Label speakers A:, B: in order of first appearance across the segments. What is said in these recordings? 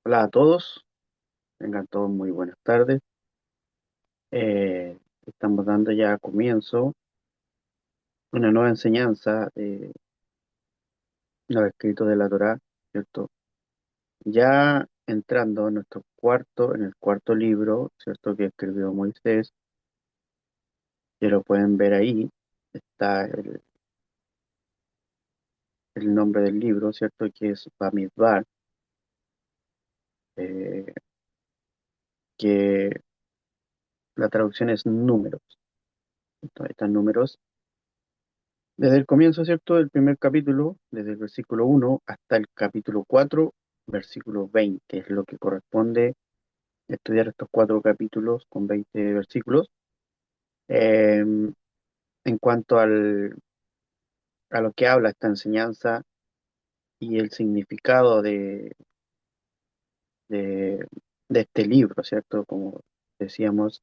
A: Hola a todos, tengan todos muy buenas tardes. Estamos dando ya comienzo a una nueva enseñanza de los escritos de la Torá, ¿cierto? Ya entrando en el cuarto libro, ¿cierto? Que escribió Moisés, que lo pueden ver ahí, está el nombre del libro, ¿cierto? Que es Bamidbar, eh, que la traducción es números. Entonces, están números desde el comienzo, ¿cierto? Del primer capítulo, desde el versículo 1 hasta el capítulo 4, versículo 20, es lo que corresponde estudiar estos cuatro capítulos con 20 versículos. Eh, en cuanto a lo que habla esta enseñanza y el significado de, de este libro, ¿cierto? Como decíamos,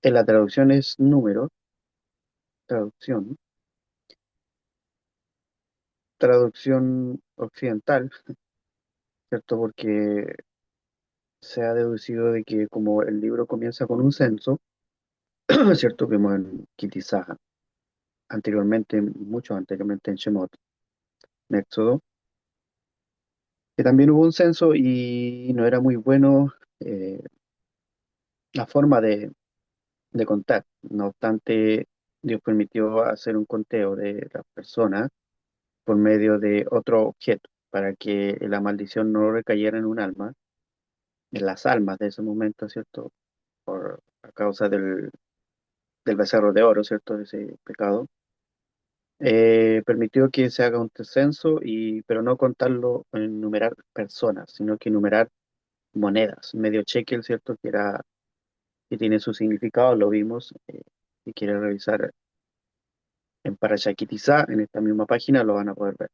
A: en la traducción es número, traducción, traducción occidental, ¿cierto? Porque se ha deducido de que como el libro comienza con un censo, es cierto que en Kitizá, anteriormente, mucho anteriormente en Shemot, en Éxodo, que también hubo un censo y no era muy bueno eh, la forma de contar. No obstante, Dios permitió hacer un conteo de las personas por medio de otro objeto, para que la maldición no recayera en un alma, en las almas de ese momento, ¿cierto? Por a causa del becerro de oro, ¿cierto? De ese pecado. Permitió que se haga un censo, pero no contarlo en numerar personas, sino que numerar monedas, medio shekel, ¿cierto? Que tiene su significado, lo vimos. Si quieren revisar en Parashakitizá, en esta misma página, lo van a poder ver.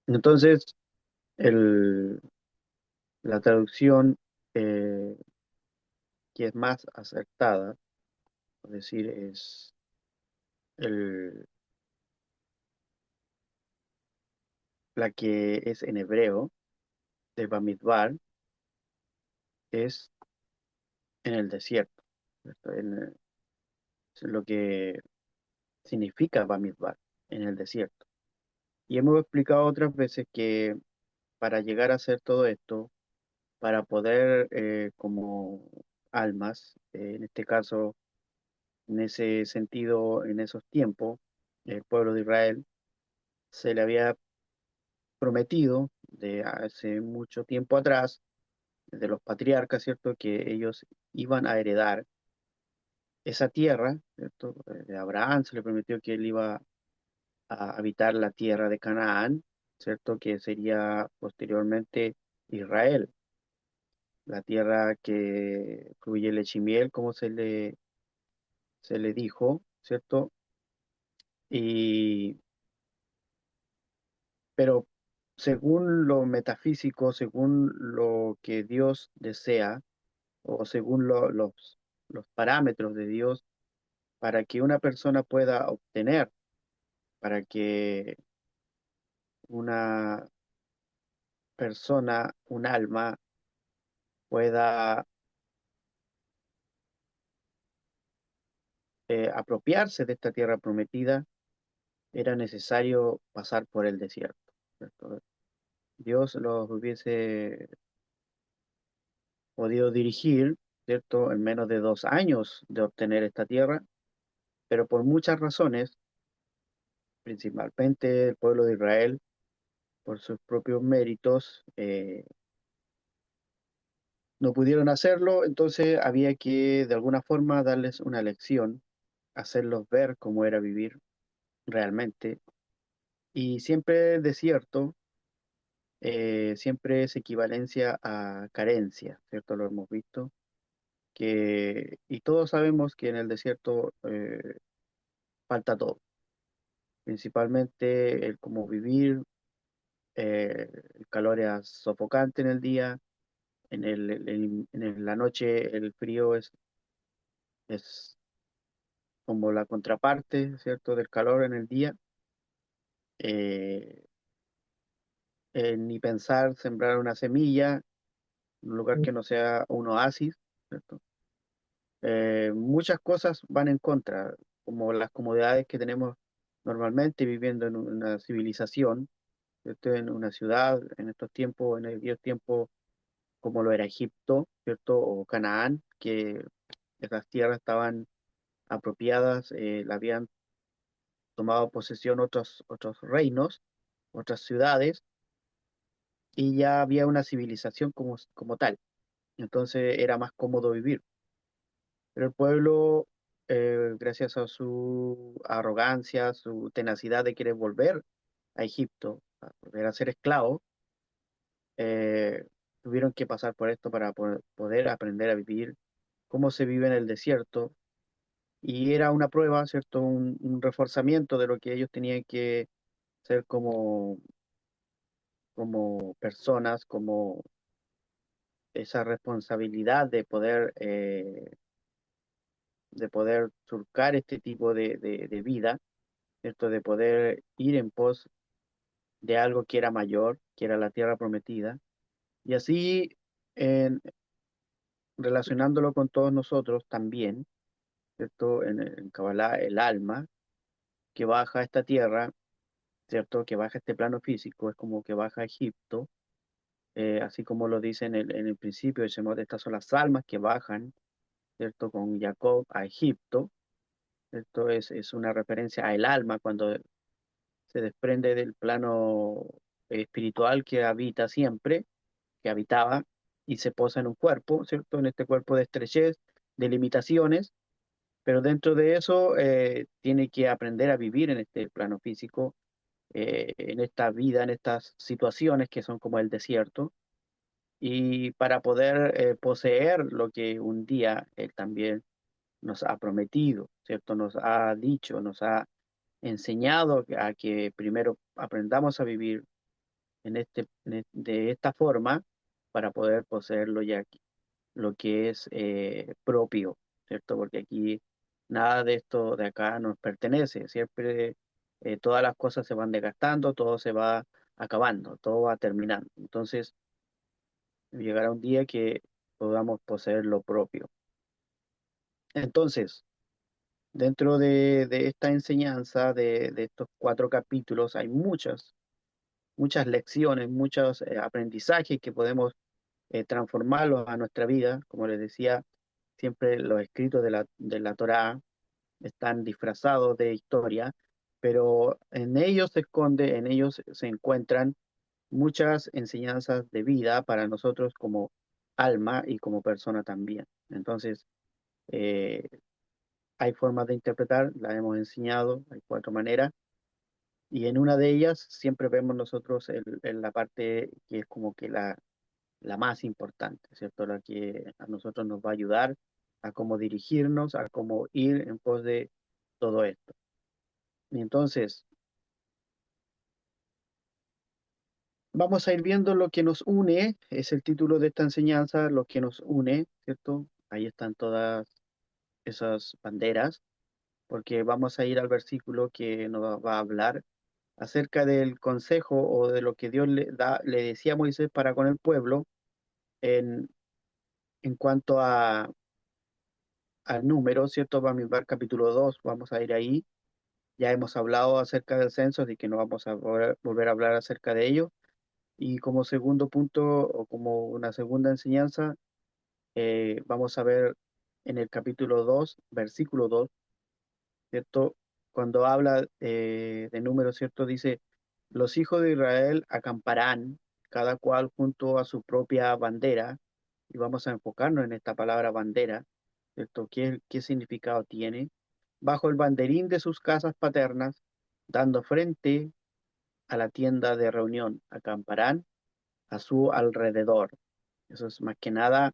A: Entonces, el, la traducción eh, que es más acertada, es decir, es el, la que es en hebreo, de Bamidbar, es en el desierto, ¿cierto? Es lo que significa Bamidbar, en el desierto. Y hemos explicado otras veces que para llegar a hacer todo esto, para poder como almas, en este caso, en ese sentido, en esos tiempos, el pueblo de Israel se le había prometido de hace mucho tiempo atrás, de los patriarcas, ¿cierto?, que ellos iban a heredar esa tierra, ¿cierto? De Abraham se le prometió que él iba a habitar la tierra de Canaán, ¿cierto? Que sería posteriormente Israel, la tierra que fluye leche y miel, como se le dijo, ¿cierto? Y, pero según lo metafísico, según lo que Dios desea, o según los parámetros de Dios, para que una persona pueda obtener, para que una persona, un alma, pueda apropiarse de esta tierra prometida, era necesario pasar por el desierto, ¿cierto? Dios los hubiese podido dirigir, ¿cierto?, en menos de 2 años de obtener esta tierra, pero por muchas razones, principalmente el pueblo de Israel, por sus propios méritos, no pudieron hacerlo, entonces había que de alguna forma darles una lección, hacerlos ver cómo era vivir realmente. Y siempre desierto, siempre es equivalencia a carencia, ¿cierto? Lo hemos visto. Y todos sabemos que en el desierto falta todo, principalmente el cómo vivir, el calor es sofocante en el día, en la noche el frío es como la contraparte, ¿cierto?, del calor en el día. Eh, ni pensar sembrar una semilla en un lugar que no sea un oasis, ¿cierto? Muchas cosas van en contra, como las comodidades que tenemos normalmente viviendo en una civilización, ¿cierto? En una ciudad, en estos tiempos, en aquellos tiempos como lo era Egipto, ¿cierto? O Canaán, que esas tierras estaban apropiadas, la habían tomado posesión otros reinos, otras ciudades, y ya había una civilización como tal. Entonces era más cómodo vivir. Pero el pueblo, gracias a su arrogancia, su tenacidad de querer volver a Egipto, a volver a ser esclavo, tuvieron que pasar por esto para poder aprender a vivir, cómo se vive en el desierto. Y era una prueba, ¿cierto? Un reforzamiento de lo que ellos tenían que ser como personas, como esa responsabilidad de poder surcar este tipo de vida, ¿cierto? De poder ir en pos de algo que era mayor, que era la tierra prometida. Y así, en- relacionándolo con todos nosotros también, ¿cierto? En Kabbalah, el alma que baja a esta tierra, ¿cierto? Que baja a este plano físico, es como que baja a Egipto, así como lo dice en el principio, decimos, estas son las almas que bajan, ¿cierto? Con Jacob a Egipto. Esto es una referencia al alma cuando se desprende del plano espiritual que habita siempre, que habitaba, y se posa en un cuerpo, ¿cierto? En este cuerpo de estrechez, de limitaciones, pero dentro de eso tiene que aprender a vivir en este plano físico, en esta vida, en estas situaciones que son como el desierto, y para poder poseer lo que un día Él también nos ha prometido, ¿cierto? Nos ha dicho, nos ha enseñado a que primero aprendamos a vivir de esta forma para poder poseerlo ya aquí, lo que es propio, ¿cierto? Porque aquí nada de esto de acá nos pertenece, siempre todas las cosas se van desgastando, todo se va acabando, todo va terminando. Entonces llegará un día que podamos poseer lo propio. Entonces, dentro de esta enseñanza, de estos 4 capítulos, hay muchas lecciones, muchos aprendizajes que podemos transformarlos a nuestra vida. Como les decía, siempre los escritos de la Torá están disfrazados de historia, pero en ellos se esconde, en ellos se encuentran muchas enseñanzas de vida para nosotros como alma y como persona también. Entonces, eh, hay formas de interpretar, las hemos enseñado, hay 4 maneras, y en una de ellas siempre vemos nosotros en la parte que es como que la más importante, ¿cierto? La que a nosotros nos va a ayudar a cómo dirigirnos, a cómo ir en pos de todo esto. Y entonces, vamos a ir viendo lo que nos une, es el título de esta enseñanza, lo que nos une, ¿cierto? Ahí están todas esas banderas, porque vamos a ir al versículo que nos va a hablar acerca del consejo o de lo que Dios le decía a Moisés para con el pueblo en, en cuanto al número, ¿cierto? Bamidbar capítulo 2, vamos a ir ahí. Ya hemos hablado acerca del censo, así que no vamos a volver a hablar acerca de ello. Y como segundo punto o como una segunda enseñanza, vamos a ver en el capítulo 2 versículo 2, ¿cierto? Cuando habla de números, ¿cierto? Dice, los hijos de Israel acamparán, cada cual junto a su propia bandera, y vamos a enfocarnos en esta palabra bandera, ¿cierto? ¿Qué significado tiene? Bajo el banderín de sus casas paternas, dando frente a la tienda de reunión, acamparán a su alrededor. Eso es más que nada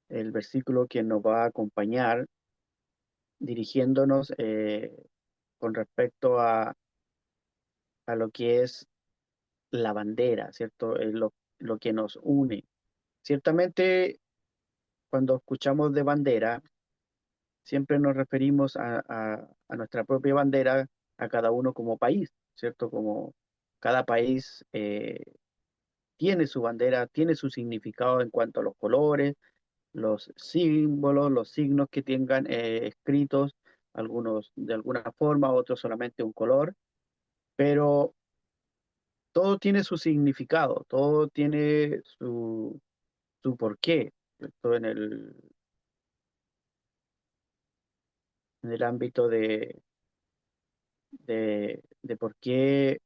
A: el versículo que nos va a acompañar dirigiéndonos con respecto a lo que es la bandera, ¿cierto? Es lo que nos une. Ciertamente, cuando escuchamos de bandera, siempre nos referimos a nuestra propia bandera, a cada uno como país, ¿cierto? Cada país tiene su bandera, tiene su significado en cuanto a los colores, los símbolos, los signos que tengan escritos, algunos de alguna forma, otros solamente un color, pero todo tiene su significado, todo tiene su porqué, ¿cierto? En el ámbito de por qué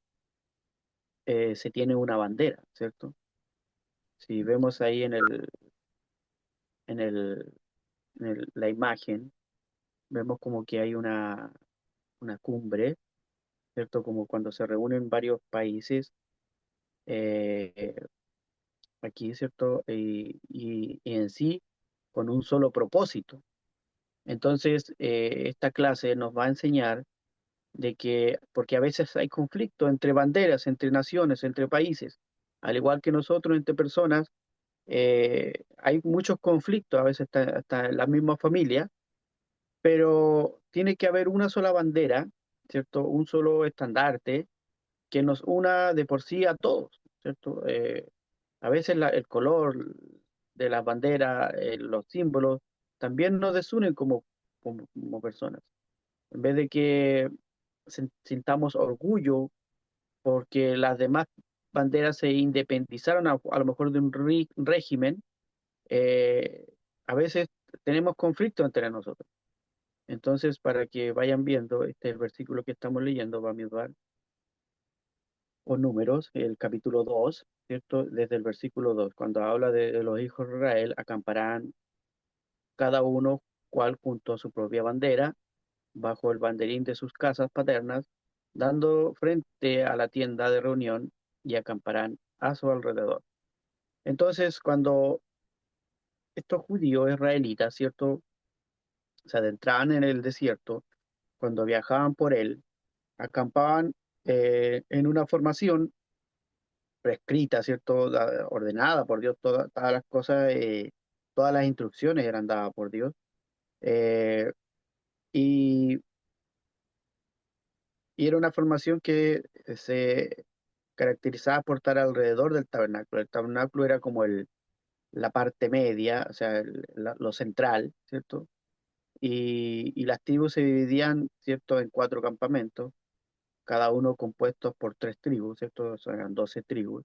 A: se tiene una bandera, ¿cierto? Si vemos ahí en el, la imagen, vemos como que hay una cumbre, ¿cierto? Como cuando se reúnen varios países eh, aquí, ¿cierto? Y en sí con un solo propósito. Entonces, esta clase nos va a enseñar de que, porque a veces hay conflicto entre banderas, entre naciones, entre países, al igual que nosotros, entre personas, hay muchos conflictos, a veces hasta en la misma familia, pero tiene que haber una sola bandera, ¿cierto? Un solo estandarte que nos una de por sí a todos, ¿cierto? A veces el color de las banderas, los símbolos, también nos desunen como personas. En vez de que sintamos orgullo porque las demás banderas se independizaron a lo mejor de un régimen, eh, a veces tenemos conflicto entre nosotros. Entonces, para que vayan viendo, este es el versículo que estamos leyendo, Bamidbar, o Números, el capítulo 2, ¿cierto? Desde el versículo 2 cuando habla de los hijos de Israel, acamparán cada uno cual junto a su propia bandera, bajo el banderín de sus casas paternas, dando frente a la tienda de reunión y acamparán a su alrededor. Entonces, cuando estos judíos israelitas, ¿cierto? Se adentraban en el desierto, cuando viajaban por él, acampaban en una formación prescrita, ¿cierto? Ordenada por Dios, todas las cosas, todas las instrucciones eran dadas por Dios. eh, y, y era una formación que se caracterizaba por estar alrededor del tabernáculo. El tabernáculo era como la parte media, o sea, lo central, ¿cierto? Y las tribus se dividían, ¿cierto?, en cuatro campamentos, cada uno compuestos por tres tribus, ¿cierto? O sea, eran 12 tribus.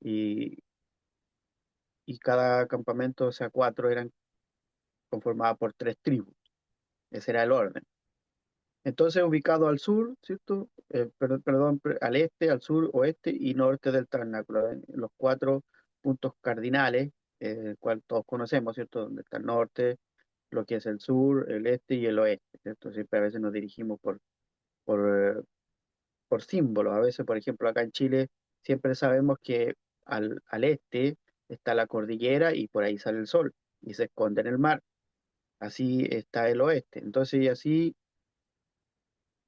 A: Y, y cada campamento, o sea, cuatro eran conformadas por tres tribus. Ese era el orden. Entonces, ubicado al sur, ¿cierto? Perdón, al este, al sur, oeste y norte del tabernáculo, los cuatro puntos cardinales, el cual todos conocemos, ¿cierto? Donde está el norte, lo que es el sur, el este y el oeste, ¿cierto? Siempre a veces nos dirigimos por, por símbolos. A veces, por ejemplo, acá en Chile, siempre sabemos que al este está la cordillera y por ahí sale el sol y se esconde en el mar. Así está el oeste. Entonces, y así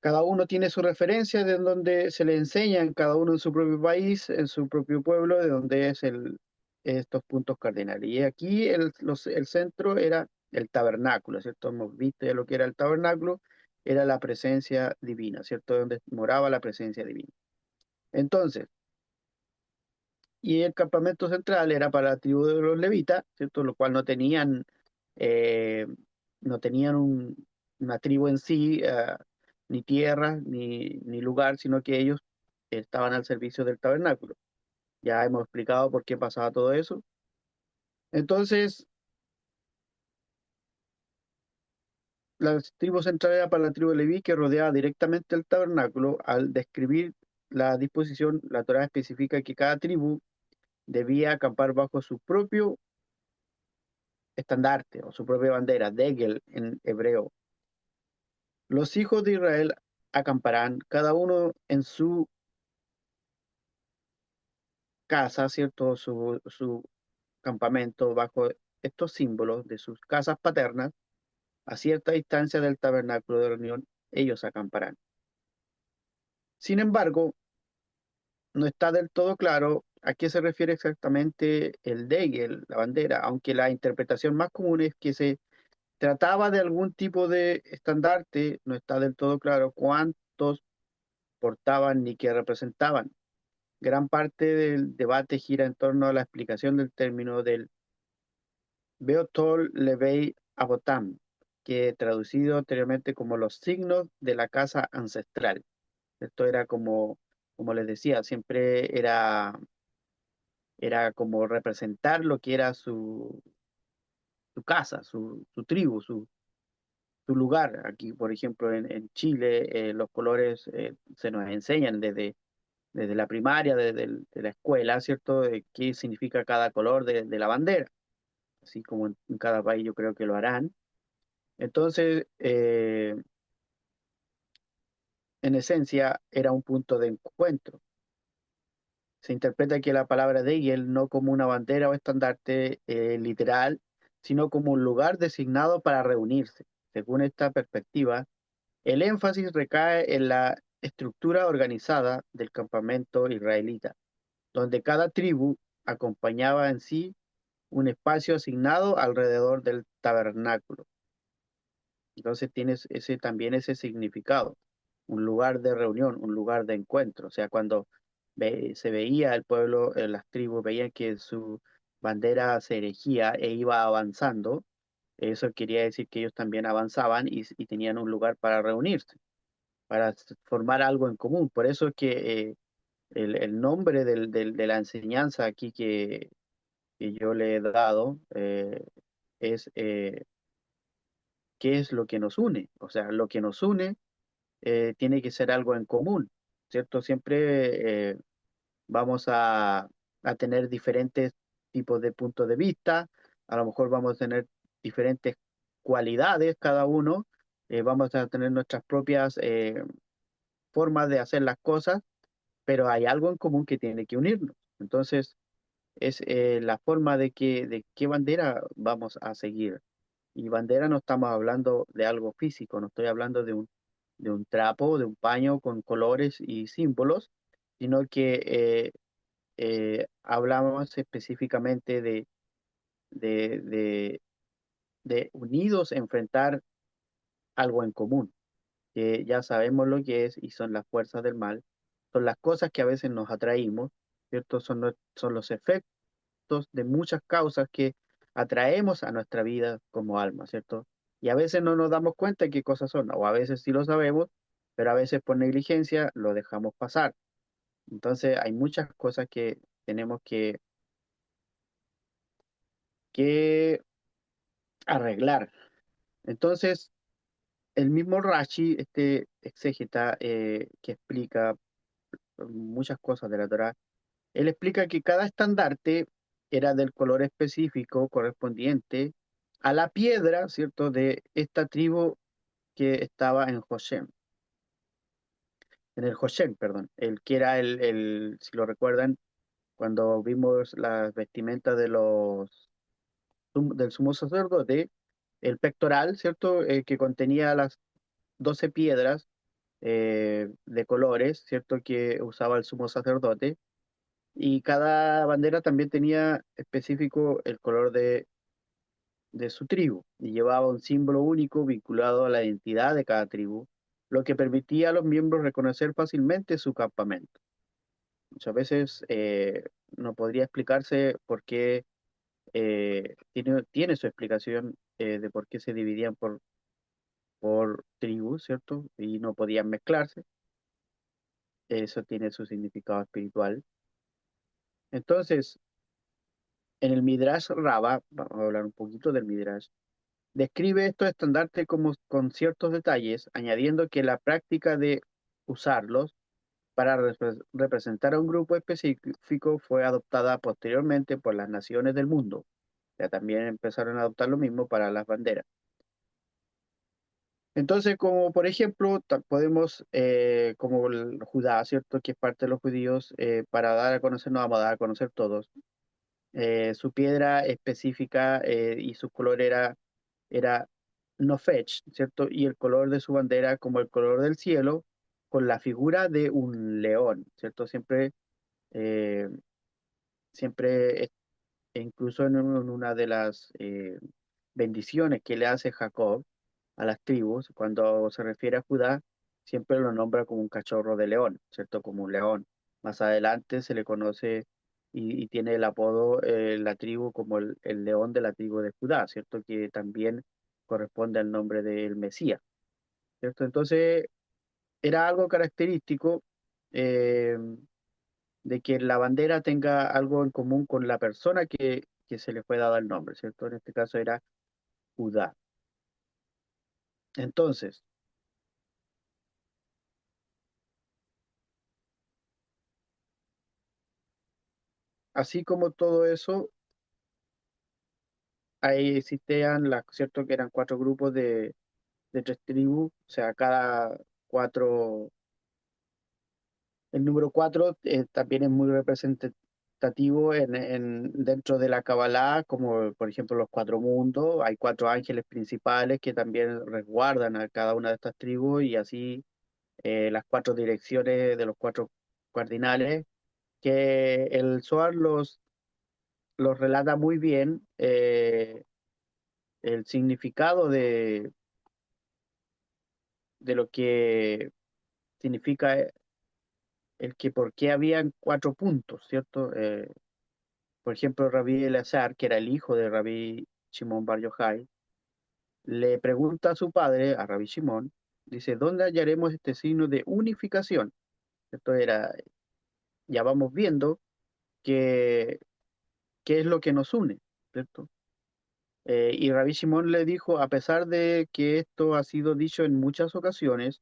A: cada uno tiene su referencia de donde se le enseña en cada uno en su propio país, en su propio pueblo, de donde es estos puntos cardinales. Y aquí el centro era el tabernáculo, ¿cierto? Hemos visto ya lo que era el tabernáculo, era la presencia divina, ¿cierto? Donde moraba la presencia divina. Entonces, y el campamento central era para la tribu de los levitas, ¿cierto? Lo cual eh, no tenían una tribu en sí, ni tierra, ni lugar, sino que ellos estaban al servicio del tabernáculo. Ya hemos explicado por qué pasaba todo eso. Entonces, la tribu central era para la tribu de Leví, que rodeaba directamente el tabernáculo. Al describir la disposición, la Torá especifica que cada tribu debía acampar bajo su propio estandarte o su propia bandera, Degel en hebreo. Los hijos de Israel acamparán cada uno en su casa, ¿cierto? Su campamento bajo estos símbolos de sus casas paternas, a cierta distancia del tabernáculo de reunión, ellos acamparán. Sin embargo, no está del todo claro a qué se refiere exactamente el Degel, la bandera, aunque la interpretación más común es que se trataba de algún tipo de estandarte, no está del todo claro cuántos portaban ni qué representaban. gran parte del debate gira en torno a la explicación del término del Beotol Levei Abotam, que traducido anteriormente como los signos de la casa ancestral. Esto era como les decía, siempre era como representar lo que era su casa, su tribu, su lugar. Aquí, por ejemplo, en Chile, los colores se nos enseñan desde la primaria, de la escuela, ¿cierto? De qué significa cada color de la bandera, así como en cada país yo creo que lo harán. Entonces, en esencia, era un punto de encuentro. Se interpreta que la palabra Degel no como una bandera o estandarte literal, sino como un lugar designado para reunirse. Según esta perspectiva, el énfasis recae en la estructura organizada del campamento israelita, donde cada tribu acompañaba en sí un espacio asignado alrededor del tabernáculo. Entonces tienes ese, también ese significado, un lugar de reunión, un lugar de encuentro. O sea, cuando se veía el pueblo, las tribus veían que su bandera se erigía e iba avanzando, eso quería decir que ellos también avanzaban y tenían un lugar para reunirse, para formar algo en común. Por eso es que el nombre de la enseñanza aquí que yo le he dado es qué es lo que nos une. O sea, lo que nos une tiene que ser algo en común, ¿cierto? Siempre vamos a tener diferentes tipos de puntos de vista, a lo mejor vamos a tener diferentes cualidades cada uno, vamos a tener nuestras propias formas de hacer las cosas, pero hay algo en común que tiene que unirnos. Entonces, es la forma de qué bandera vamos a seguir. Y bandera no estamos hablando de algo físico, no estoy hablando de un trapo, de un paño con colores y símbolos, sino que hablamos específicamente de, de, de unidos enfrentar algo en común, que ya sabemos lo que es y son las fuerzas del mal, son las cosas que a veces nos atraímos, ¿cierto? Son los efectos de muchas causas que atraemos a nuestra vida como alma, ¿cierto? Y a veces no nos damos cuenta de qué cosas son, o a veces sí lo sabemos, pero a veces por negligencia lo dejamos pasar. Entonces hay muchas cosas que tenemos que arreglar. Entonces, el mismo Rashi, este exégeta que explica muchas cosas de la Torá, él explica que cada estandarte era del color específico correspondiente a la piedra, ¿cierto?, de esta tribu que estaba en Joshem, en el Joshem, perdón, el que era si lo recuerdan, cuando vimos las vestimentas del sumo sacerdote, el pectoral, ¿cierto?, que contenía las 12 piedras de colores, ¿cierto?, que usaba el sumo sacerdote. Y cada bandera también tenía específico el color de su tribu y llevaba un símbolo único vinculado a la identidad de cada tribu, lo que permitía a los miembros reconocer fácilmente su campamento. Muchas veces no podría explicarse por qué, tiene su explicación de por qué se dividían por tribus, ¿cierto? Y no podían mezclarse. Eso tiene su significado espiritual. Entonces, en el Midrash Rabba, vamos a hablar un poquito del Midrash, describe estos estandartes como con ciertos detalles, añadiendo que la práctica de usarlos para representar a un grupo específico fue adoptada posteriormente por las naciones del mundo. Ya también empezaron a adoptar lo mismo para las banderas. Entonces, como por ejemplo, podemos, como el Judá, ¿cierto? Que es parte de los judíos, para dar a conocer, no vamos a dar a conocer todos, su piedra específica y su color era Nofetch, ¿cierto? Y el color de su bandera como el color del cielo, con la figura de un león, ¿cierto? Eh, siempre, e incluso en una de las bendiciones que le hace Jacob a las tribus, cuando se refiere a Judá, siempre lo nombra como un cachorro de león, ¿cierto? Como un león. Más adelante se le conoce y tiene el apodo la tribu como el león de la tribu de Judá, ¿cierto? Que también corresponde al nombre del Mesías, ¿cierto? Entonces era algo característico eh, de que la bandera tenga algo en común con la persona que se le fue dado el nombre, ¿cierto? En este caso era Judá. Entonces, así como todo eso, ahí existían las, ¿cierto? Que eran cuatro grupos de tres tribus, o sea, cada cuatro, el número cuatro también es muy representativo dentro de la Kabbalah, como por ejemplo los cuatro mundos, hay cuatro ángeles principales que también resguardan a cada una de estas tribus y así las cuatro direcciones de los cuatro cardinales, que el Zohar los relata muy bien, el significado de lo que significa el que por qué habían cuatro puntos, ¿cierto? Por ejemplo, Rabí Eleazar, que era el hijo de Rabí Shimon Bar Yochai, le pregunta a su padre, a Rabí Shimon, dice, ¿dónde hallaremos este signo de unificación? Esto era, ya vamos viendo que, qué es lo que nos une, ¿cierto? Y Rabí Shimon le dijo, a pesar de que esto ha sido dicho en muchas ocasiones,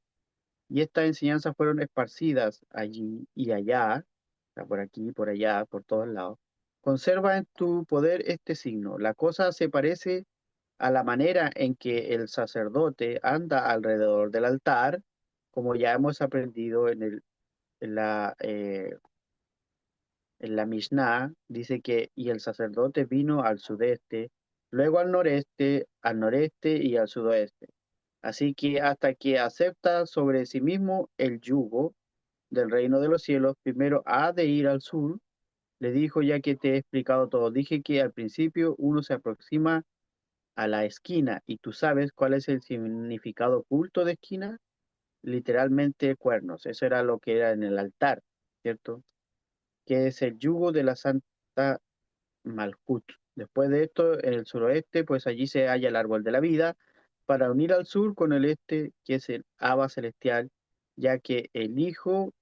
A: y estas enseñanzas fueron esparcidas allí y allá, o sea, por aquí, por allá, por todos lados. Conserva en tu poder este signo. La cosa se parece a la manera en que el sacerdote anda alrededor del altar, como ya hemos aprendido en en la Mishnah, dice que y el sacerdote vino al sudeste, luego al noreste y al sudoeste. Así que hasta que acepta sobre sí mismo el yugo del reino de los cielos, primero ha de ir al sur. Le dijo, ya que te he explicado todo, dije que al principio uno se aproxima a la esquina y tú sabes cuál es el significado oculto de esquina, literalmente cuernos. Eso era lo que era en el altar, ¿cierto? Que es el yugo de la Santa Malhut. Después de esto, en el suroeste, pues allí se halla el árbol de la vida, para unir al sur con el este, que es el Abba celestial, ya que el Hijo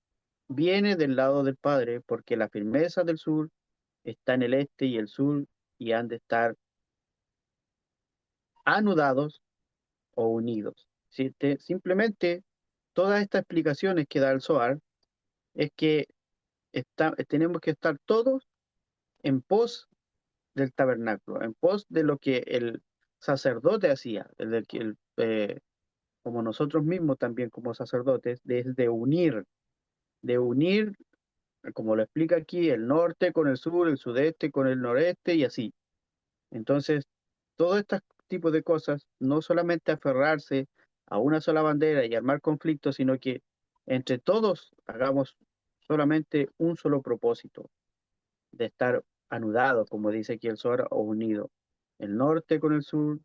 A: viene del lado del Padre, porque la firmeza del sur está en el este y el sur, y han de estar anudados o unidos. Simplemente, todas estas explicaciones que da el Zohar es que tenemos que estar todos en pos del tabernáculo, en pos de lo que el sacerdote hacía, como nosotros mismos también como sacerdotes, de unir, como lo explica aquí, el norte con el sur, el sudeste con el noreste y así. Entonces, todo este tipo de cosas, no solamente aferrarse a una sola bandera y armar conflictos, sino que entre todos hagamos solamente un solo propósito, de estar anudados, como dice aquí el Zohar, o unidos. El norte con el sur,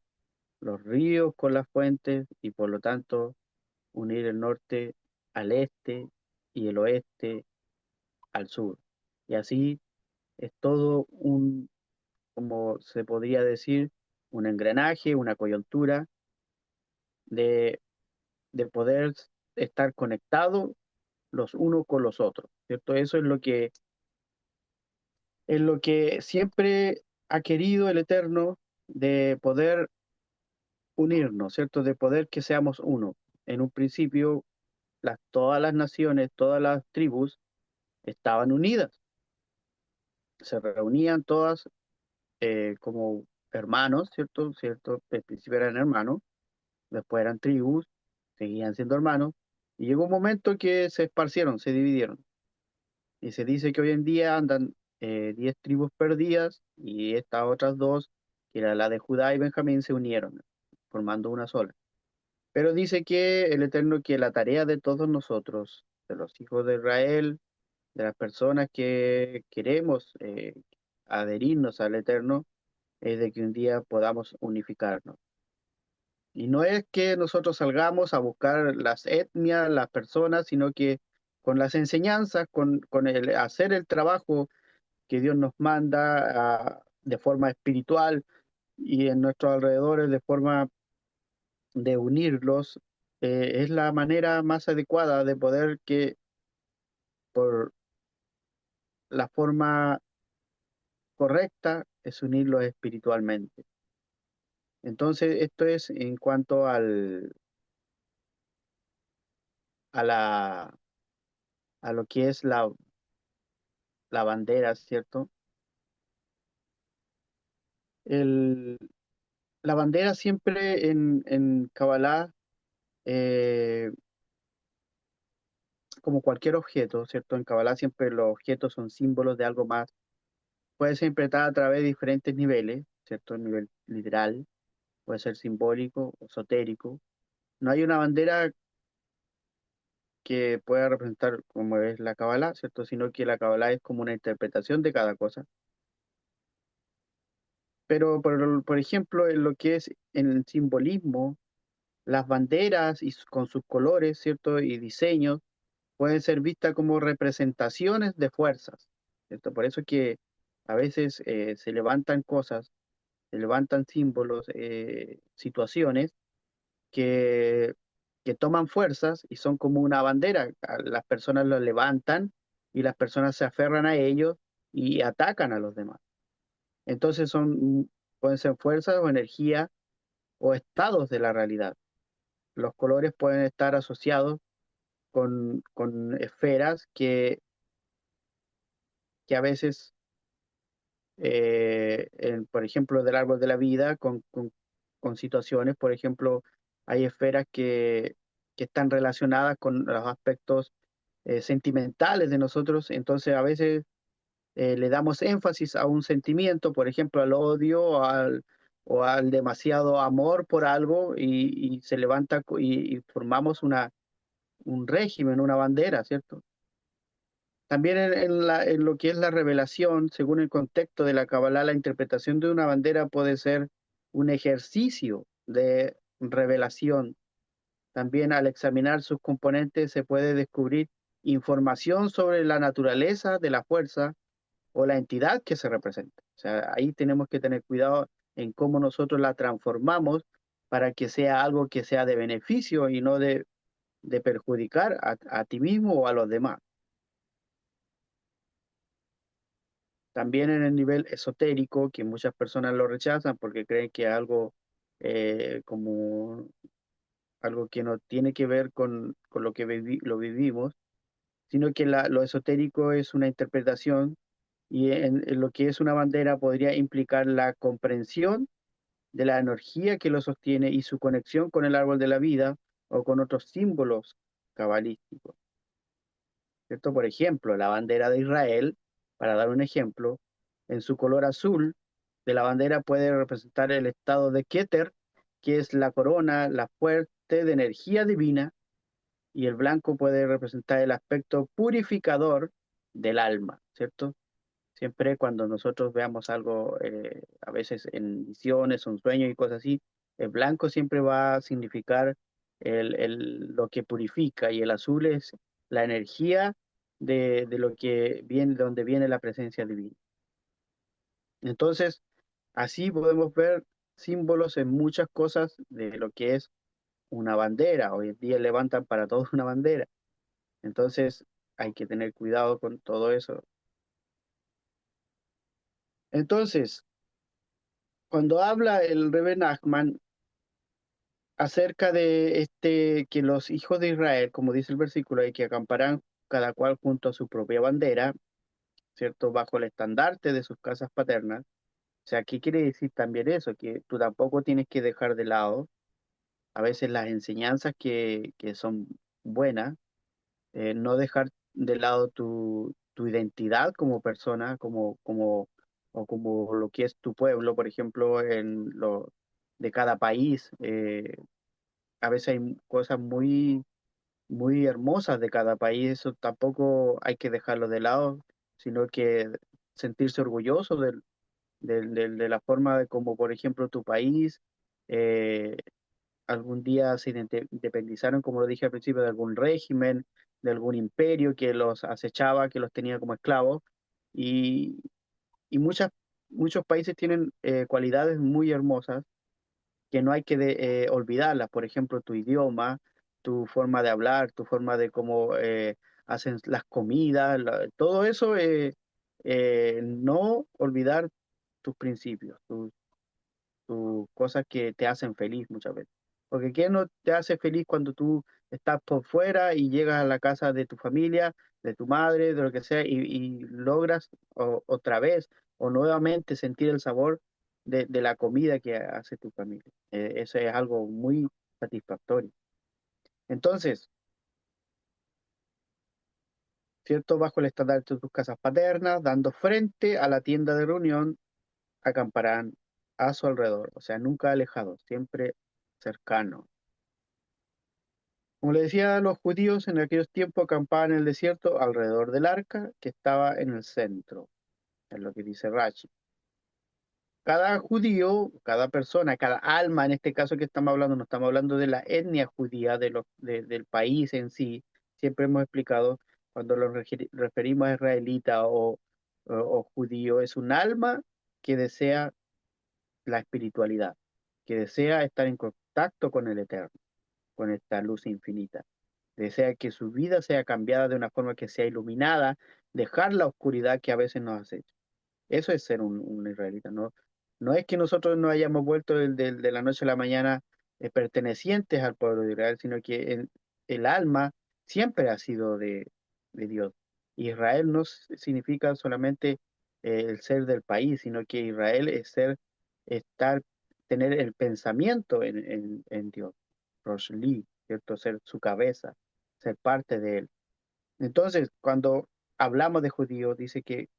A: los ríos con las fuentes, y por lo tanto unir el norte al este y el oeste al sur. Y así es todo como se podría decir, un engranaje, una coyuntura de, de poder estar conectados los unos con los otros, ¿cierto? Eso es lo que siempre ha querido el Eterno, de poder unirnos, ¿cierto? De poder que seamos uno. En un principio, todas las naciones, todas las tribus estaban unidas, se reunían todas como hermanos, ¿cierto? ¿Cierto? Al principio eran hermanos, después eran tribus, seguían siendo hermanos, y llegó un momento que se esparcieron, se dividieron. Y se dice que hoy en día andan 10 tribus perdidas y estas otras dos, que era la de Judá y Benjamín, se unieron, formando una sola. Pero dice que el Eterno, que la tarea de todos nosotros, de los hijos de Israel, de las personas que queremos adherirnos al Eterno, es de que un día podamos unificarnos. Y no es que nosotros salgamos a buscar las etnias, las personas, sino que con las enseñanzas, con el hacer el trabajo que Dios nos manda de forma espiritual y en nuestros alrededores de forma de unirlos, es la manera más adecuada de poder que por la forma correcta es unirlos espiritualmente. Entonces, esto es en cuanto a la, a lo que es la bandera, ¿cierto? El, la bandera siempre en Kabbalah, eh, como cualquier objeto, ¿cierto? En Kabbalah siempre los objetos son símbolos de algo más. Puede ser interpretada a través de diferentes niveles, ¿cierto? El nivel literal, puede ser simbólico, esotérico. No hay una bandera que pueda representar como es la Kabbalah, ¿cierto? Sino que la Kabbalah es como una interpretación de cada cosa. Pero, por ejemplo, en lo que es en el simbolismo, las banderas con sus colores, ¿cierto? Y diseños pueden ser vistas como representaciones de fuerzas, ¿cierto? Por eso es que a veces se levantan cosas, se levantan símbolos, situaciones que, que toman fuerzas y son como una bandera. Las personas lo levantan y las personas se aferran a ellos y atacan a los demás. Entonces pueden ser fuerzas o energía o estados de la realidad. Los colores pueden estar asociados con esferas que a veces, por ejemplo, del árbol de la vida, con situaciones, por ejemplo, hay esferas que están relacionadas con los aspectos sentimentales de nosotros, entonces a veces le damos énfasis a un sentimiento, por ejemplo, al odio o al demasiado amor por algo y se levanta y formamos un régimen, una bandera, ¿cierto? También en lo que es la revelación, según el contexto de la Kabbalah, la interpretación de una bandera puede ser un ejercicio de revelación. También al examinar sus componentes se puede descubrir información sobre la naturaleza de la fuerza o la entidad que se representa. O sea, ahí tenemos que tener cuidado en cómo nosotros la transformamos para que sea algo que sea de beneficio y no de perjudicar a ti mismo o a los demás. También en el nivel esotérico, que muchas personas lo rechazan porque creen que es algo como algo que no tiene que ver con lo que lo vivimos, sino que lo esotérico es una interpretación y en lo que es una bandera podría implicar la comprensión de la energía que lo sostiene y su conexión con el árbol de la vida o con otros símbolos cabalísticos. ¿Cierto? Por ejemplo, la bandera de Israel, para dar un ejemplo, en su color azul de la bandera puede representar el estado de Keter, que es la corona, la fuerte de energía divina, y el blanco puede representar el aspecto purificador del alma, ¿cierto? Siempre cuando nosotros veamos algo, a veces en visiones, un sueño y cosas así, el blanco siempre va a significar lo que purifica y el azul es la energía de lo que viene, de donde viene la presencia divina. Entonces, así podemos ver símbolos en muchas cosas de lo que es una bandera. Hoy en día levantan para todos una bandera. Entonces, hay que tener cuidado con todo eso. Entonces, cuando habla el Rebbe Nachman acerca de que los hijos de Israel, como dice el versículo, y que acamparán cada cual junto a su propia bandera, ¿cierto? Bajo el estandarte de sus casas paternas. O sea, ¿qué quiere decir también eso? Que tú tampoco tienes que dejar de lado a veces las enseñanzas que son buenas, no dejar de lado tu identidad como persona, o como lo que es tu pueblo, por ejemplo, en lo de cada país. A veces hay cosas muy hermosas de cada país, eso tampoco hay que dejarlo de lado, sino que sentirse orgulloso de la forma de como, por ejemplo, tu país eh, algún día se independizaron, como lo dije al principio, de algún régimen, de algún imperio que los acechaba, que los tenía como esclavos, y, y muchos países tienen cualidades muy hermosas que no hay que olvidarlas. Por ejemplo, tu idioma, tu forma de hablar, tu forma de cómo hacen las comidas, todo eso, no olvidar tus principios, tus cosas que te hacen feliz muchas veces. Porque ¿quién no te hace feliz cuando tú estás por fuera y llegas a la casa de tu familia, de tu madre, de lo que sea, y logras otra vez o nuevamente sentir el sabor de la comida que hace tu familia? Eso es algo muy satisfactorio. Entonces, ¿cierto? Bajo el estandarte de tus casas paternas, dando frente a la tienda de reunión, acamparán a su alrededor, o sea, nunca alejados, siempre cercanos. Como le decía, los judíos en aquellos tiempos acampaban en el desierto alrededor del arca que estaba en el centro, es lo que dice Rashi. Cada judío, cada persona, cada alma, en este caso que estamos hablando, no estamos hablando de la etnia judía del país en sí. Siempre hemos explicado, cuando nos referimos a israelita o judío, es un alma que desea la espiritualidad, que desea estar en contacto con el Eterno, con esta luz infinita. Desea que su vida sea cambiada de una forma que sea iluminada, dejar la oscuridad que a veces nos acecha. Eso es ser un israelita, ¿no? No es que nosotros nos hayamos vuelto de la noche a la mañana pertenecientes al pueblo de Israel, sino que el alma siempre ha sido de Dios. Israel no significa solamente el ser del país, sino que Israel es estar, tener el pensamiento en Dios. Rosh Li, ¿cierto? Ser su cabeza, ser parte de él. Entonces, cuando hablamos de judíos, dice que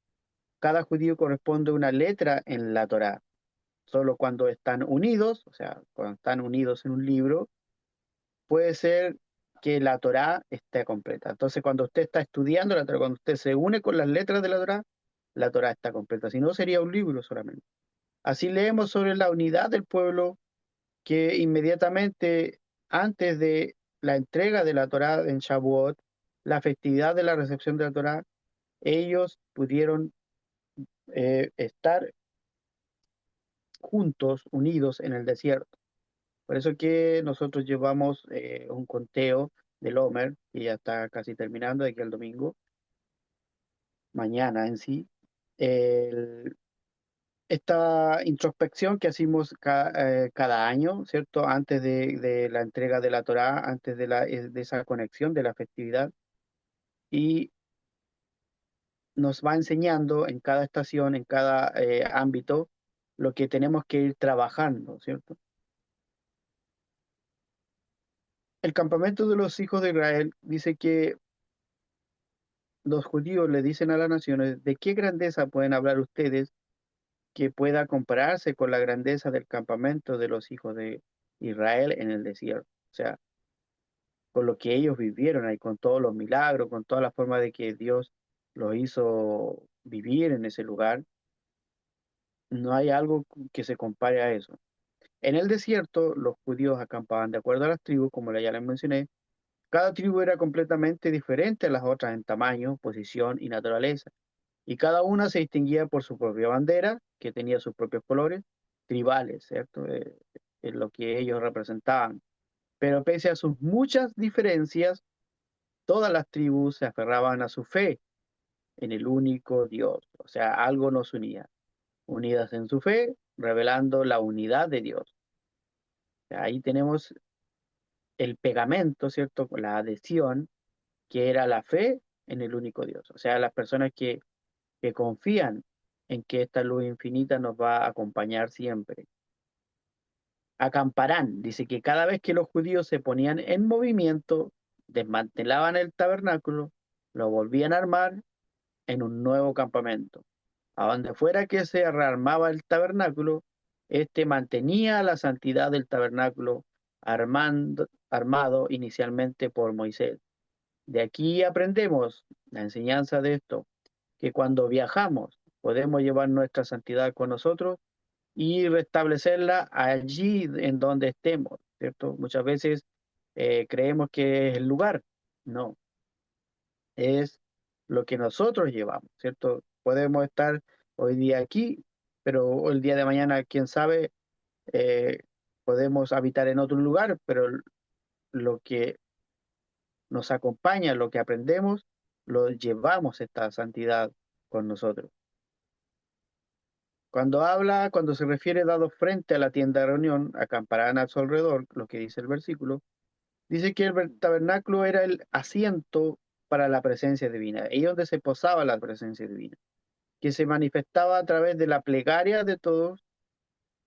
A: cada judío corresponde a una letra en la Torá. Solo cuando están unidos, o sea, cuando están unidos en un libro, puede ser que la Torá esté completa. Entonces, cuando usted está estudiando la Torá, cuando usted se une con las letras de la Torá está completa. Si no, sería un libro solamente. Así leemos sobre la unidad del pueblo que inmediatamente antes de la entrega de la Torá en Shavuot, la festividad de la recepción de la Torá, ellos pudieron estar juntos, unidos en el desierto. Por eso que nosotros llevamos un conteo del Homer, que ya está casi terminando de aquí al domingo, mañana en sí. El- Esta introspección que hacemos cada año, ¿cierto? Antes de la entrega de la Torá, antes de esa conexión de la festividad, y nos va enseñando en cada estación, en cada ámbito, lo que tenemos que ir trabajando, ¿cierto? El campamento de los hijos de Israel dice que los judíos le dicen a las naciones: ¿de qué grandeza pueden hablar ustedes que pueda compararse con la grandeza del campamento de los hijos de Israel en el desierto? O sea, con lo que ellos vivieron ahí, con todos los milagros, con toda la forma de que Dios los hizo vivir en ese lugar, no hay algo que se compare a eso. En el desierto, los judíos acampaban de acuerdo a las tribus, como ya les mencioné. Cada tribu era completamente diferente a las otras en tamaño, posición y naturaleza, y cada una se distinguía por su propia bandera, que tenía sus propios colores tribales, ¿cierto? En lo que ellos representaban. Pero pese a sus muchas diferencias, todas las tribus se aferraban a su fe en el único Dios. O sea, algo nos unía, unidas en su fe, revelando la unidad de Dios. Ahí tenemos el pegamento, ¿cierto? La adhesión, que era la fe en el único Dios. O sea, las personas que confían en que esta luz infinita nos va a acompañar siempre. Acamparán, dice que cada vez que los judíos se ponían en movimiento, desmantelaban el tabernáculo, lo volvían a armar en un nuevo campamento. A donde fuera que se rearmaba el tabernáculo, este mantenía la santidad del tabernáculo armado inicialmente por Moisés. De aquí aprendemos la enseñanza de esto, que cuando viajamos podemos llevar nuestra santidad con nosotros y restablecerla allí en donde estemos, ¿cierto? Muchas veces creemos que es el lugar, no. es lo que nosotros llevamos, ¿cierto? Podemos estar hoy día aquí, pero el día de mañana, quién sabe, eh, podemos habitar en otro lugar, pero lo que nos acompaña, lo que aprendemos, lo llevamos esta santidad con nosotros. Cuando se refiere dado frente a la tienda de reunión, acamparán a su alrededor, lo que dice el versículo, dice que el tabernáculo era el asiento para la presencia divina, ahí donde se posaba la presencia divina, que se manifestaba a través de la plegaria de todos,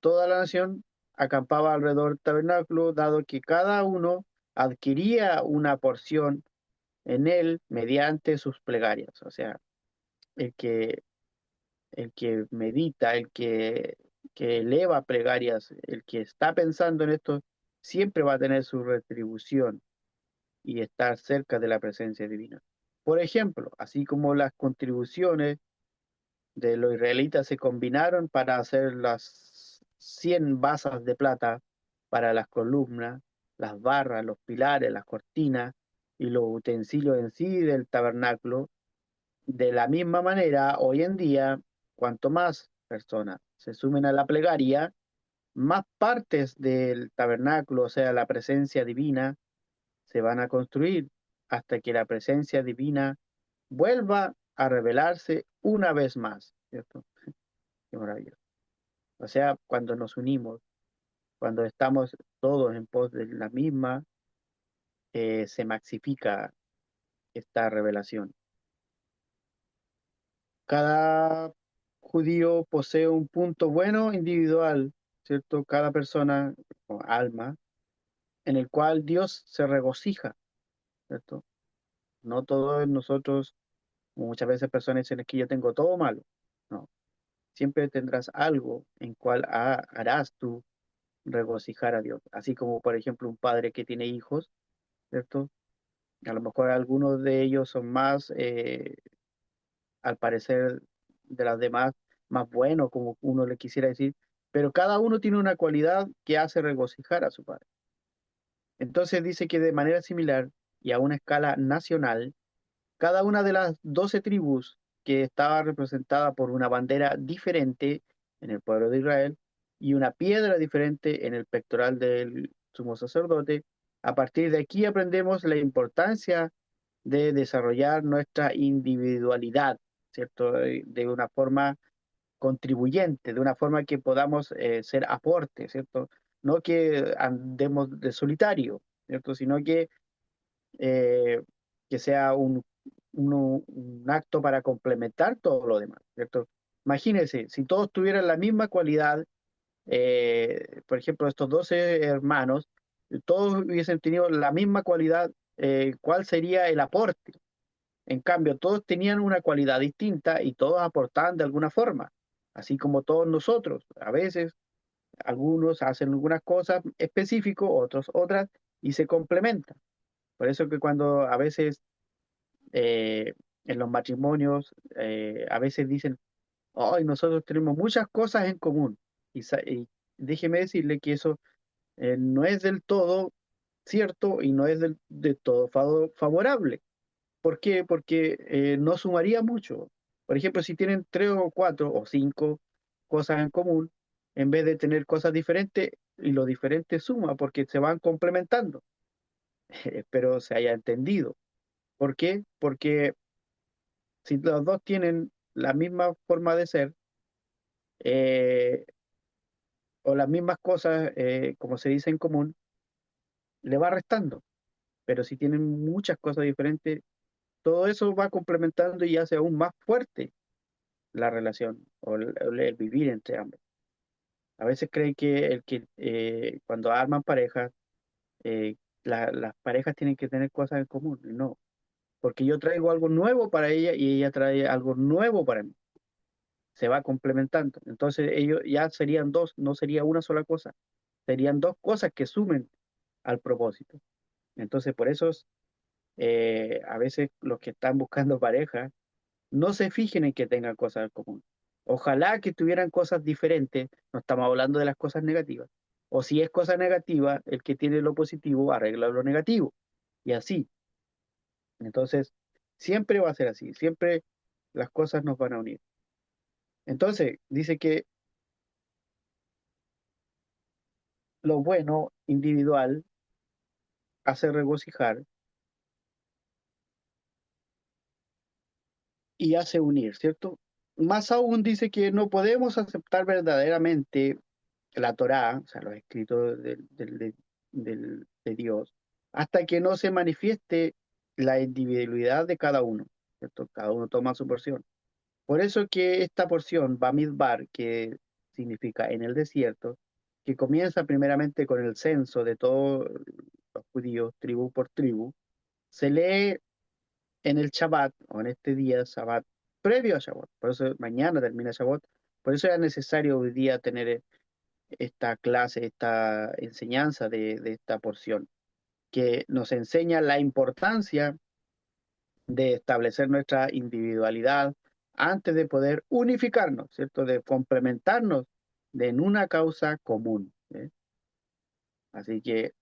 A: toda la nación acampaba alrededor del tabernáculo, dado que cada uno adquiría una porción en él mediante sus plegarias. O sea, el que, el que medita, que eleva plegarias, el que está pensando en esto, siempre va a tener su retribución y estar cerca de la presencia divina. Por ejemplo, así como las contribuciones de los israelitas se combinaron para hacer las 100 basas de plata para las columnas, las barras, los pilares, las cortinas y los utensilios en sí del tabernáculo. De la misma manera, hoy en día, cuanto más personas se sumen a la plegaria, más partes del tabernáculo, o sea, la presencia divina, se van a construir hasta que la presencia divina vuelva a revelarse una vez más, ¿cierto? Qué maravilloso. O sea, cuando nos unimos, cuando estamos todos en pos de la misma, se maxifica esta revelación. Cada judío posee un punto bueno individual, ¿cierto? Cada persona o alma en el cual Dios se regocija, ¿cierto? No todos nosotros, muchas veces personas dicen es que yo tengo todo malo. No, siempre tendrás algo en cual harás tú regocijar a Dios. Así como, por ejemplo, un padre que tiene hijos, ¿cierto? A lo mejor algunos de ellos son más, al parecer, de las demás, más buenos, como uno le quisiera decir, pero cada uno tiene una cualidad que hace regocijar a su padre. Entonces dice que de manera similar y a una escala nacional, cada una de las 12 tribus que estaba representada por una bandera diferente en el pueblo de Israel y una piedra diferente en el pectoral del sumo sacerdote, a partir de aquí aprendemos la importancia de desarrollar nuestra individualidad, ¿cierto? De una forma contribuyente, de una forma que podamos ser aporte, ¿cierto? No que andemos de solitario, ¿cierto? Sino eh, que sea un acto para complementar todo lo demás, ¿cierto? Imagínense, si todos tuvieran la misma cualidad, por ejemplo, estos 12 hermanos, todos hubiesen tenido la misma cualidad, ¿cuál sería el aporte? En cambio, todos tenían una cualidad distinta y todos aportaban de alguna forma, así como todos nosotros. A veces algunos hacen algunas cosas específicas, otros otras, y se complementan. Por eso que cuando a veces eh, en los matrimonios, a veces dicen, hoy nosotros tenemos muchas cosas en común. Y déjeme decirle que eso no es del todo cierto y no es de todo favorable. ¿Por qué? Porque no sumaría mucho. Por ejemplo, si tienen tres o cuatro o cinco cosas en común, en vez de tener cosas diferentes, y lo diferente suma porque se van complementando. Espero se haya entendido. ¿Por qué? Porque si los dos tienen la misma forma de ser eh, o las mismas cosas, como se dice en común, le va restando. Pero si tienen muchas cosas diferentes, todo eso va complementando y hace aún más fuerte la relación o el vivir entre ambos. A veces creen que cuando arman parejas, eh, las parejas tienen que tener cosas en común. No, porque yo traigo algo nuevo para ella y ella trae algo nuevo para mí. Se va complementando. Entonces ellos ya serían dos, no sería una sola cosa, serían dos cosas que sumen al propósito. Entonces por eso a veces los que están buscando pareja no se fijen en que tengan cosas en común. Ojalá que tuvieran cosas diferentes, no estamos hablando de las cosas negativas. O si es cosa negativa, el que tiene lo positivo arregla lo negativo. Y así. Entonces, Siempre va a ser así, siempre las cosas nos van a unir. Entonces, dice que lo bueno individual hace regocijar y hace unir, ¿cierto? Más aún dice que no podemos aceptar verdaderamente la Torá, o sea, los escritos de Dios, hasta que no se manifieste la individualidad de cada uno, ¿cierto? Cada uno toma su porción. Por eso que esta porción, Bamidbar, que significa en el desierto, que comienza primeramente con el censo de todos los judíos, tribu por tribu, se lee en el Shabbat, o en este día Shabbat, previo a Shabbat. Por eso mañana termina Shabbat. Por eso era necesario hoy día tener esta clase, esta enseñanza de esta porción, que nos enseña la importancia de establecer nuestra individualidad antes de poder unificarnos, ¿cierto? De complementarnos en una causa común. Así que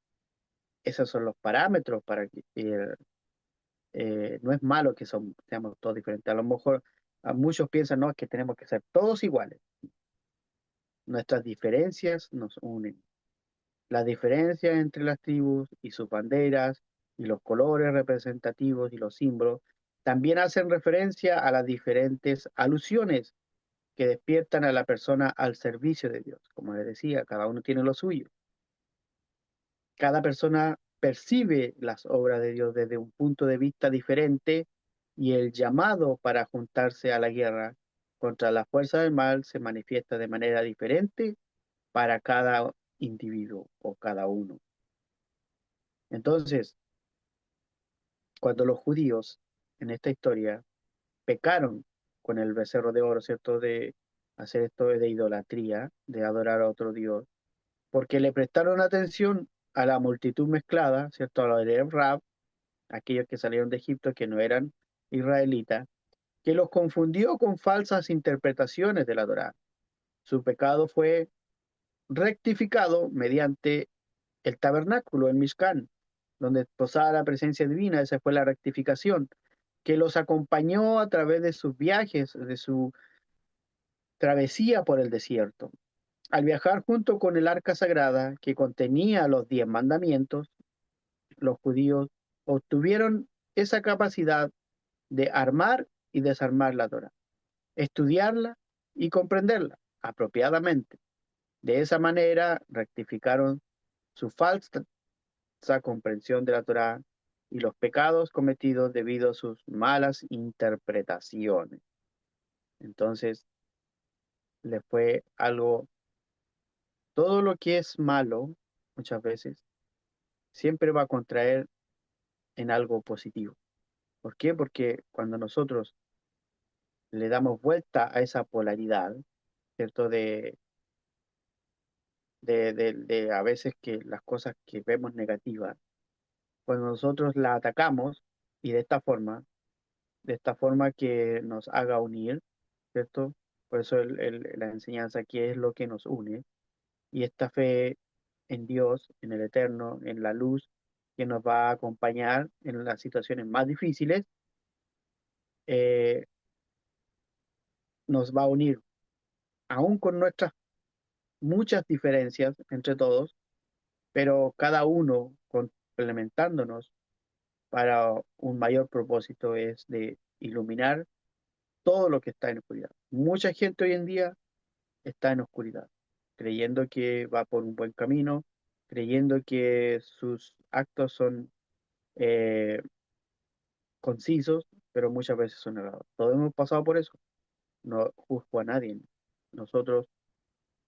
A: esos son los parámetros para que no es malo que seamos todos diferentes. A lo mejor a muchos piensan, no, es que tenemos que ser todos iguales. Nuestras diferencias nos unen. Las diferencias entre las tribus y sus banderas y los colores representativos y los símbolos también hacen referencia a las diferentes alusiones que despiertan a la persona al servicio de Dios. Como les decía, cada uno tiene lo suyo. Cada persona percibe las obras de Dios desde un punto de vista diferente y el llamado para juntarse a la guerra contra la fuerza del mal se manifiesta de manera diferente para cada individuo o cada uno. Entonces, cuando los judíos en esta historia pecaron con el becerro de oro, ¿cierto? De hacer esto de idolatría, de adorar a otro Dios, porque le prestaron atención a la multitud mezclada, ¿cierto? A los de Rab, aquellos que salieron de Egipto que no eran israelitas, que los confundió con falsas interpretaciones de la Torá. Su pecado fue rectificado mediante el tabernáculo, el Mishkan, donde posaba la presencia divina. Esa fue la rectificación, que los acompañó a través de sus viajes, de su travesía por el desierto. Al viajar junto con el arca sagrada que contenía los 10 mandamientos, los judíos obtuvieron esa capacidad de armar y desarmar la Torah, estudiarla y comprenderla apropiadamente. De esa manera rectificaron su falsa comprensión de la Torah y los pecados cometidos debido a sus malas interpretaciones. Entonces, le fue algo, todo lo que es malo, muchas veces, siempre va a contraer en algo positivo. ¿Por qué? Porque cuando nosotros le damos vuelta a esa polaridad, ¿cierto? De a veces que las cosas que vemos negativas, cuando nosotros la atacamos y de esta forma que nos haga unir, ¿cierto? Por eso la enseñanza aquí es lo que nos une y esta fe en Dios, en el Eterno, en la luz que nos va a acompañar en las situaciones más difíciles, eh, nos va a unir, aún con nuestras muchas diferencias entre todos, pero cada uno complementándonos para un mayor propósito es de iluminar todo lo que está en oscuridad. Mucha gente hoy en día está en oscuridad, creyendo que va por un buen camino, creyendo que sus actos son eh, concisos, pero muchas veces son errados. Todos hemos pasado por eso, no juzgo a nadie. Nosotros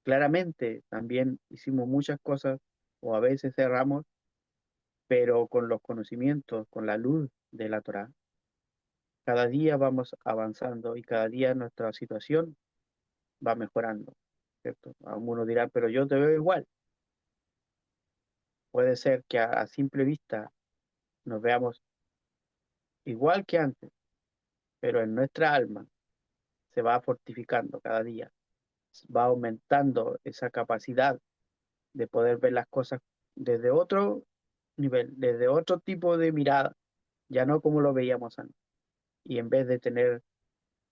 A: claramente también hicimos muchas cosas o a veces erramos, pero con los conocimientos, con la luz de la Torá, cada día vamos avanzando y cada día nuestra situación va mejorando, ¿cierto? Algunos dirán, pero yo te veo igual. Puede ser que a simple vista nos veamos igual que antes, pero en nuestra alma se va fortificando cada día, va aumentando esa capacidad de poder ver las cosas desde otro nivel, desde otro tipo de mirada, ya no como lo veíamos antes. y en vez de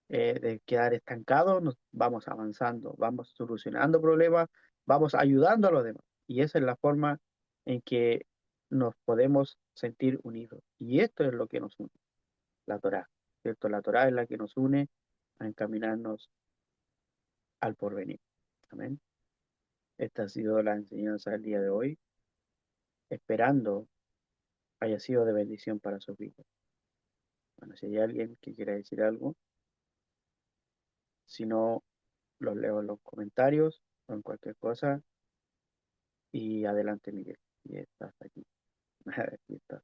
A: de quedar estancados, nos vamos avanzando, vamos solucionando problemas, vamos ayudando a los demás. Y esa es la forma en que nos podemos sentir unidos. Y esto es lo que nos une, la Torá, ¿cierto? La Torá es la que nos une a encaminarnos al porvenir. Amén. Esta ha sido la enseñanza del día de hoy, esperando haya sido de bendición para sus vidas. Bueno, si hay alguien que quiera decir algo, si no, los leo en los comentarios o en cualquier cosa. Y adelante, Miguel. Y estás aquí. Aquí está.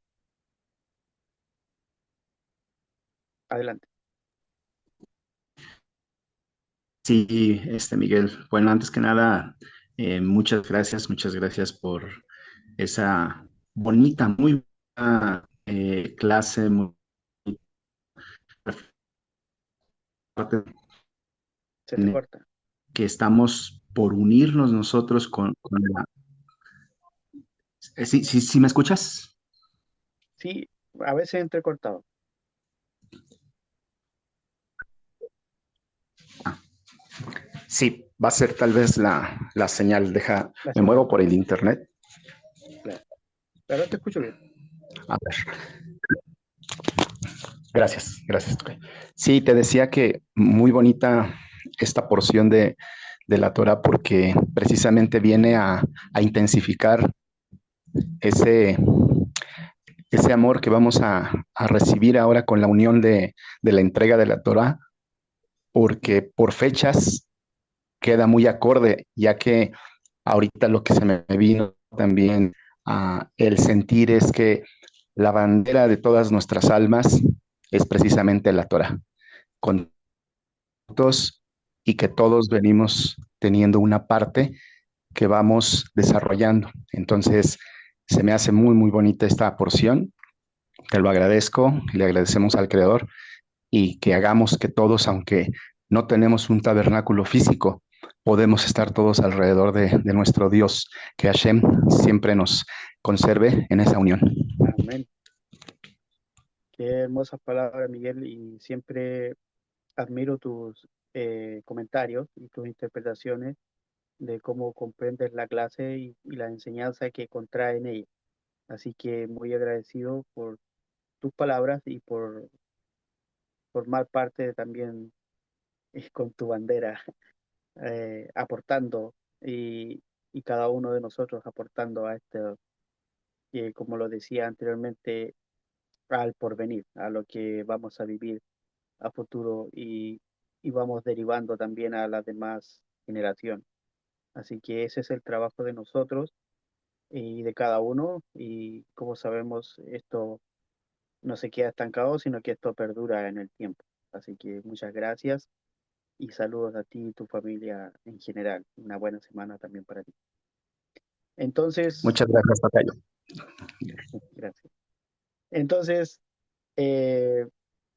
A: Adelante.
B: Sí, Miguel. Bueno, antes que nada, muchas gracias por esa bonita, muy buena clase, muy parte
A: Se te
B: en
A: corta.
B: que estamos por unirnos nosotros con la... sí, sí, ¿sí me escuchas?
A: Sí, a veces entrecortado.
B: Sí, va a ser tal vez la señal. Deja,
A: La
B: me
A: señal,
B: muevo por el internet.
A: claro. Pero te escucho bien.
B: A ver, gracias. Ok. Sí, te decía que muy bonita esta porción de la Torah porque precisamente viene a intensificar ese, ese amor que vamos a recibir ahora con la unión de la entrega de la Torah, porque por fechas queda muy acorde, ya que ahorita lo que se me vino también el sentir es que la bandera de todas nuestras almas es precisamente la Torah, con todos y que todos venimos teniendo una parte que vamos desarrollando. Entonces, se me hace muy bonita esta porción. Te lo agradezco, le agradecemos al Creador y que hagamos que todos, aunque no tenemos un tabernáculo físico, podemos estar todos alrededor de nuestro Dios, que Hashem siempre nos conserve en esa unión.
A: Amén. Qué hermosas palabras, Miguel. Y siempre admiro tus comentarios y tus interpretaciones de cómo comprendes la clase y la enseñanza que contrae en ella. Así que muy agradecido por tus palabras y por formar parte también con tu bandera, aportando y cada uno de nosotros aportando a esto, que como lo decía anteriormente, al porvenir, a lo que vamos a vivir a futuro y vamos derivando también a las demás generaciones. Así que ese es el trabajo de nosotros y de cada uno y como sabemos, esto no se queda estancado, sino que esto perdura en el tiempo. Así que muchas gracias y saludos a ti y tu familia en general. Una buena semana también para ti. Entonces,
B: Muchas gracias, Tocayo.
A: gracias. Entonces, eh,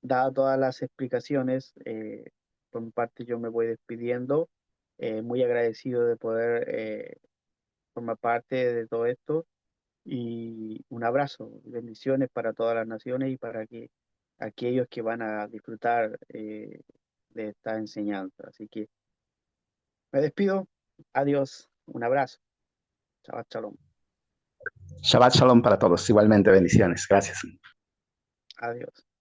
A: dadas todas las explicaciones, por mi parte yo me voy despidiendo, muy agradecido de poder formar parte de todo esto y un abrazo, bendiciones para todas las naciones y para que aquellos que van a disfrutar de esta enseñanza. Así que me despido, adiós, un abrazo, Shabbat Shalom,
B: Shabbat Shalom para todos. Igualmente, bendiciones. Gracias.
A: adiós.